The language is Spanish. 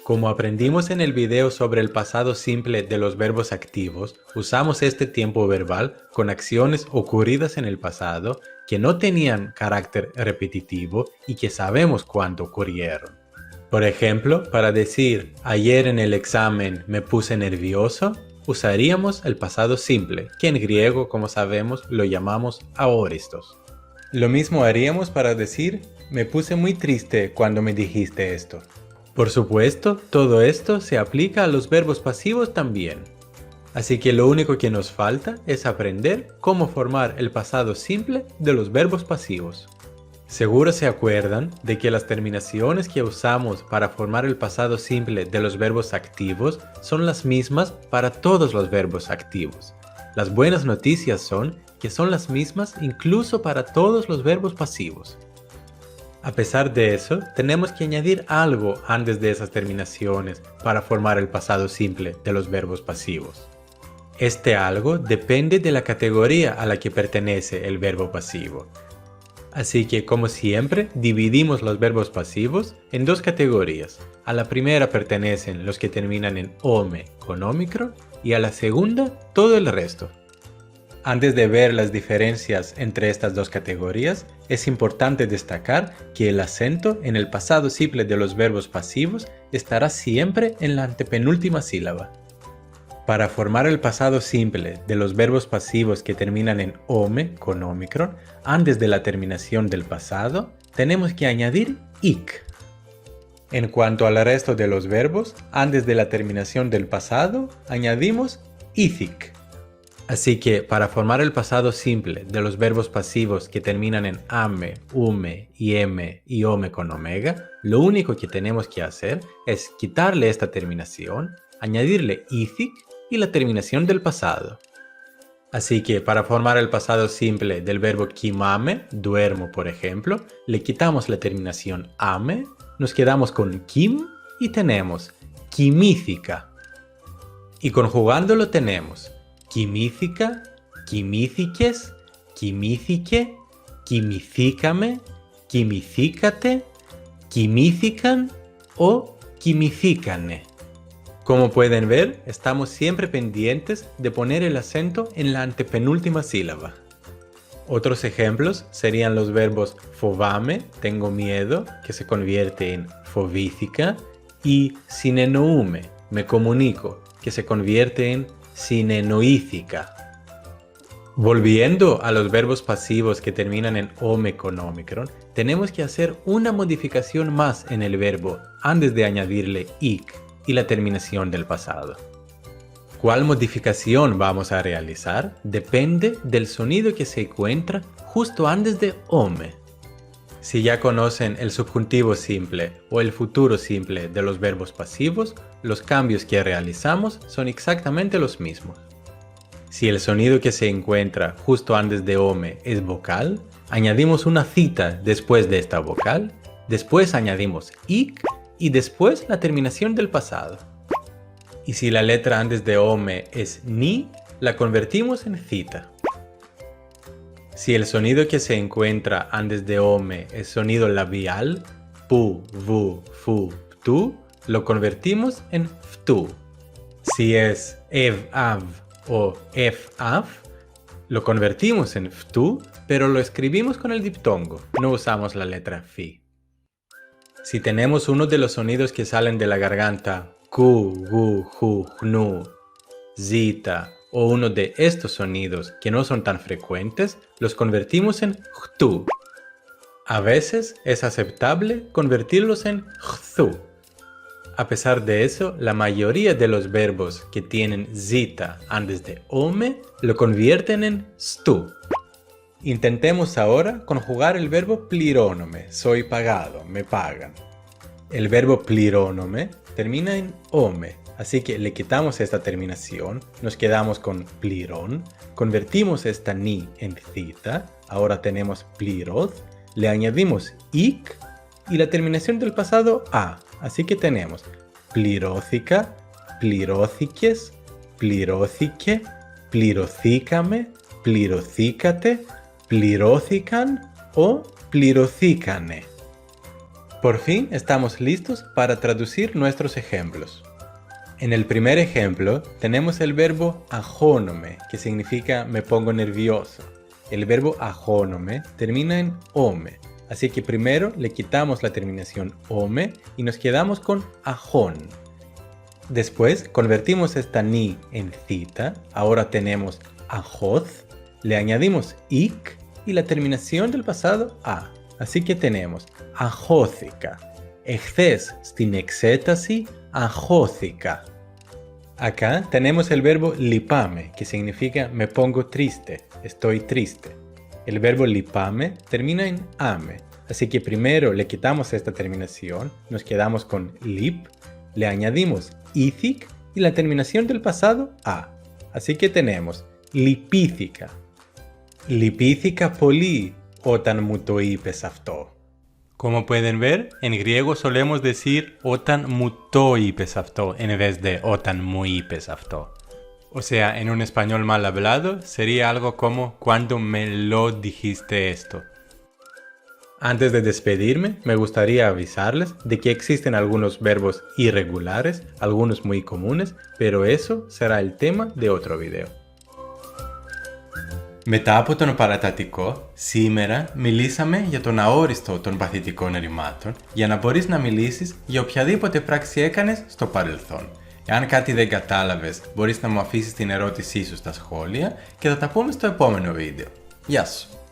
Como aprendimos en el video sobre el pasado simple de los verbos activos, usamos este tiempo verbal con acciones ocurridas en el pasado que no tenían carácter repetitivo y que sabemos cuándo ocurrieron. Por ejemplo, para decir ayer en el examen me puse nervioso, usaríamos el pasado simple, que en griego, como sabemos, lo llamamos aoristos. Lo mismo haríamos para decir me puse muy triste cuando me dijiste esto. Por supuesto, todo esto se aplica a los verbos pasivos también. Así que lo único que nos falta es aprender cómo formar el pasado simple de los verbos pasivos. Seguro se acuerdan de que las terminaciones que usamos para formar el pasado simple de los verbos activos son las mismas para todos los verbos activos. Las buenas noticias son que son las mismas incluso para todos los verbos pasivos. A pesar de eso, tenemos que añadir algo antes de esas terminaciones para formar el pasado simple de los verbos pasivos. Este algo depende de la categoría a la que pertenece el verbo pasivo. Así que, como siempre, dividimos los verbos pasivos en dos categorías. A la primera pertenecen los que terminan en ome con ómicron y a la segunda todo el resto. Antes de ver las diferencias entre estas dos categorías, es importante destacar que el acento en el pasado simple de los verbos pasivos estará siempre en la antepenúltima sílaba. Para formar el pasado simple de los verbos pasivos que terminan en ome con ómicron, antes de la terminación del pasado, tenemos que añadir ic. En cuanto al resto de los verbos, antes de la terminación del pasado, añadimos ithic. Así que, para formar el pasado simple de los verbos pasivos que terminan en ame, ume, ieme y ome con omega, lo único que tenemos que hacer es quitarle esta terminación, añadirle ithic y la terminación del pasado. Así que, para formar el pasado simple del verbo kimame, duermo por ejemplo, le quitamos la terminación ame, nos quedamos con kim y tenemos kimífica. Y conjugándolo tenemos quimífica, quimífiques, quimífique, quimifícame, quimifícate, quimífican o quimifícane. Como pueden ver, estamos siempre pendientes de poner el acento en la antepenúltima sílaba. Otros ejemplos serían los verbos fovame, tengo miedo, que se convierte en fovífica, y sinenoume, me comunico, que se convierte en sinenoífica. Volviendo a los verbos pasivos que terminan en ome con ómicron, tenemos que hacer una modificación más en el verbo antes de añadirle ic y la terminación del pasado. ¿Cuál modificación vamos a realizar? Depende del sonido que se encuentra justo antes de ome. Si ya conocen el subjuntivo simple o el futuro simple de los verbos pasivos, los cambios que realizamos son exactamente los mismos. Si el sonido que se encuentra justo antes de ome es vocal, añadimos una cita después de esta vocal, después añadimos ic y después la terminación del pasado. Y si la letra antes de ome es ni, la convertimos en cita. Si el sonido que se encuentra antes de ome es sonido labial, pu, vu, fu, ptu, lo convertimos en ftu. Si es ev, av o ef, av, lo convertimos en ftu, pero lo escribimos con el diptongo, no usamos la letra fi. Si tenemos uno de los sonidos que salen de la garganta, ku, gu, ju, gnu, zita, o uno de estos sonidos que no son tan frecuentes, los convertimos en jtu. A veces es aceptable convertirlos en jzu. A pesar de eso, la mayoría de los verbos que tienen zita antes de ome lo convierten en stu. Intentemos ahora conjugar el verbo plirónome, soy pagado, me pagan. El verbo plirónome termina en ome. Así que le quitamos esta terminación, nos quedamos con plirón, convertimos esta ni en cita, ahora tenemos pliroth, le añadimos ic y la terminación del pasado a, así que tenemos plirócica, pliróciques, plirócique, plirocícame, plirocícate, plirócican o plirocícane. Por fin estamos listos para traducir nuestros ejemplos. En el primer ejemplo tenemos el verbo agónome, que significa me pongo nervioso. El verbo agónome termina en ome, así que primero le quitamos la terminación ome y nos quedamos con agón. Después convertimos esta ni en cita, ahora tenemos ajoz, le añadimos ik y la terminación del pasado a. Así que tenemos αγχώθηκα. Εχθές στην εξέταση αγχώθηκα. Acá tenemos el verbo lipame, que significa me pongo triste, estoy triste. El verbo lipame termina en ame, así que primero le quitamos esta terminación, nos quedamos con lip, le añadimos ήθικ y la terminación del pasado a. Así que tenemos lipήθηκα. Lipήθηκα πολύ όταν μου το είπες αυτό. Como pueden ver, en griego solemos decir όταν μου το είπες αυτό en vez de όταν μου είπες αυτό. O sea, en un español mal hablado sería algo como cuando me lo dijiste esto. Antes de despedirme, me gustaría avisarles de que existen algunos verbos irregulares, algunos muy comunes, pero eso será el tema de otro video. Μετά από τον παρατατικό, σήμερα μιλήσαμε για τον αόριστο των παθητικών ερημάτων για να μπορείς να μιλήσεις για οποιαδήποτε πράξη έκανες στο παρελθόν. Εάν κάτι δεν κατάλαβες, μπορείς να μου αφήσεις την ερώτησή σου στα σχόλια και θα τα πούμε στο επόμενο βίντεο. Γεια σου!